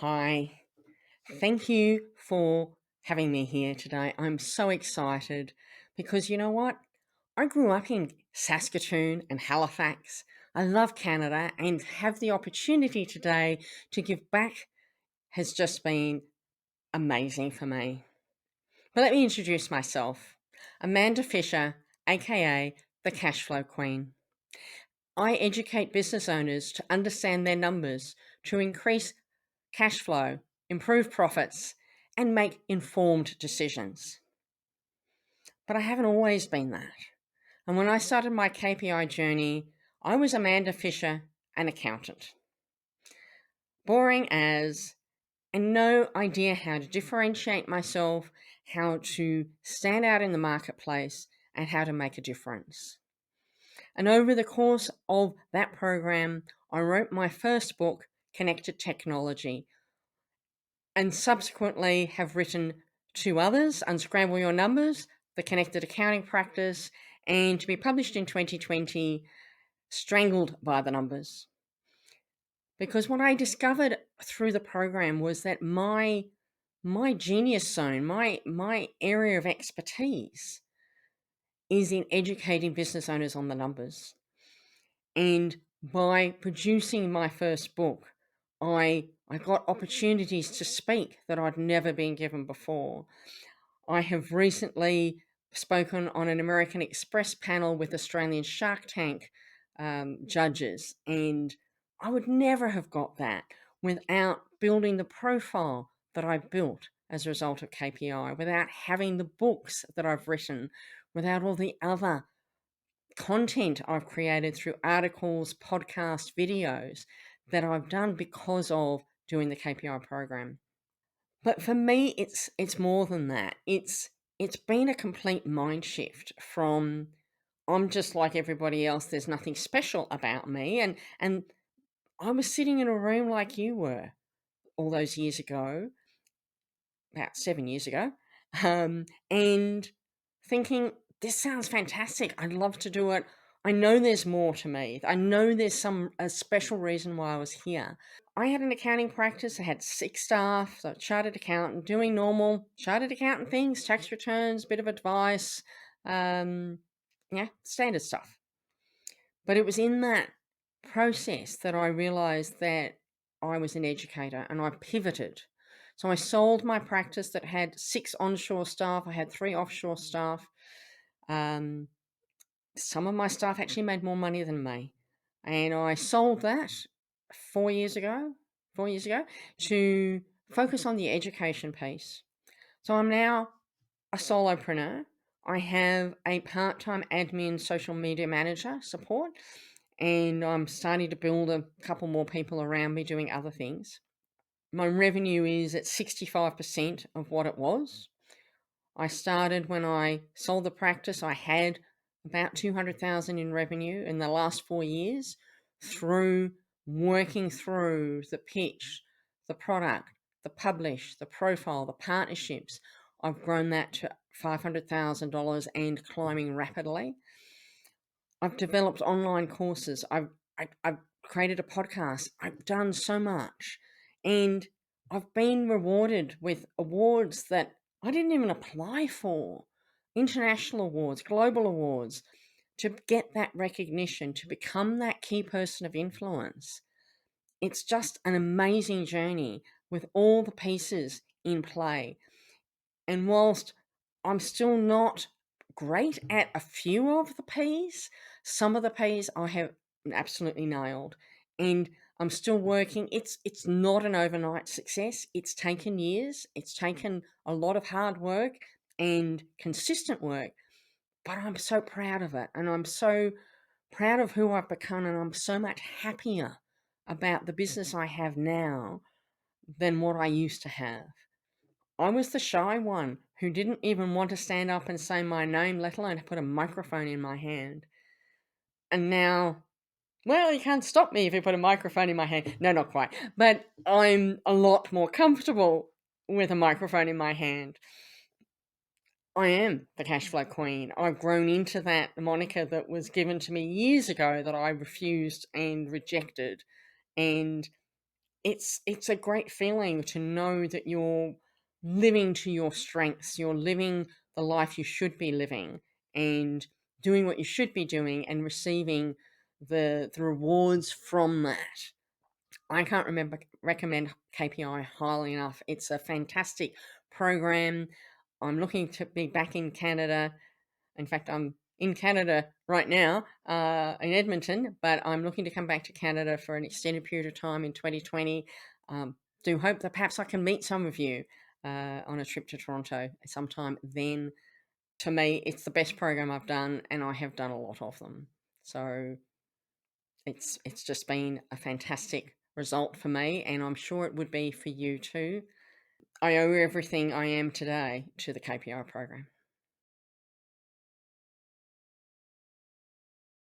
Hi, thank you for having me here today. I'm so excited because you know what? I grew up in Saskatoon and Halifax. I love Canada and have the opportunity today to give back has just been amazing for me. But let me introduce myself. Amanda Fisher, aka the Cashflow Queen. I educate business owners to understand their numbers, to increase cash flow, improve profits, and make informed decisions. But I haven't always been that. And when I started my KPI journey, I was Amanda Fisher, an accountant. Boring as, and no idea how to differentiate myself, how to stand out in the marketplace, and how to make a difference. And over the course of that program, I wrote my first book, Connected Technology, and subsequently have written two others, Unscramble Your Numbers, The Connected Accounting Practice, and to be published in 2020, Strangled by the Numbers. Because what I discovered through the program was that my genius zone, my area of expertise is in educating business owners on the numbers. And by producing my first book, I got opportunities to speak that I'd never been given before. I have recently spoken on an American Express panel with Australian Shark Tank judges, and I would never have got that without building the profile that I built as a result of KPI, without having the books that I've written, without all the other content I've created through articles, podcasts, videos that I've done because of doing the KPI program. But for me, it's more than that. It's been a complete mind shift from I'm just like everybody else. There's nothing special about me, and I was sitting in a room like you were all those years ago, about 7 years ago, and thinking, this sounds fantastic. I'd love to do it. I know there's more to me. I know there's a special reason why I was here. I had an accounting practice. I had 6 staff, so chartered accountant, doing normal chartered accountant things, tax returns, bit of advice, um, standard stuff. But it was in that process that I realized that I was an educator and I pivoted. So I sold my practice that had 6 onshore staff. I had 3 offshore staff. Um, some of my staff actually made more money than me. And I sold that 4 years ago, 4 years ago, to focus on the education piece. So I'm now a solopreneur. I have a part-time admin social media manager support, and I'm starting to build a couple more people around me doing other things. My revenue is at 65% of what it was. I started when I sold the practice. I had about 200,000 in revenue in the last 4 years through working through the pitch, the product, the publish, the profile, the partnerships. I've grown that to $500,000 and climbing rapidly. I've developed online courses. I've created a podcast. I've done so much. And I've been rewarded with awards that I didn't even apply for, international awards, global awards, to get that recognition, to become that key person of influence. It's just an amazing journey with all the pieces in play. And whilst I'm still not great at a few of the P's, some of the P's I have absolutely nailed. And I'm still working. It's not an overnight success. It's taken years. It's taken a lot of hard work and consistent work. But I'm so proud of it. And I'm so proud of who I've become. And I'm so much happier about the business I have now than what I used to have. I was the shy one who didn't even want to stand up and say my name, let alone put a microphone in my hand. And now, well, you can't stop me if you put a microphone in my hand. No, not quite. But I'm a lot more comfortable with a microphone in my hand. I am the cash flow queen. I've grown into that moniker that was given to me years ago that I refused and rejected. And it's a great feeling to know that you're living to your strengths, you're living the life you should be living, and doing what you should be doing, and receiving the rewards from that. I can't recommend KPI highly enough. It's a fantastic program. I'm looking to be back in Canada. In fact, I'm in Canada right now, in Edmonton, but I'm looking to come back to Canada for an extended period of time in 2020. Um, do hope that perhaps I can meet some of you on a trip to Toronto sometime then. To me, it's the best program I've done, and I have done a lot of them. So it's just been a fantastic result for me, and I'm sure it would be for you too. I owe everything I am today to the KPI program.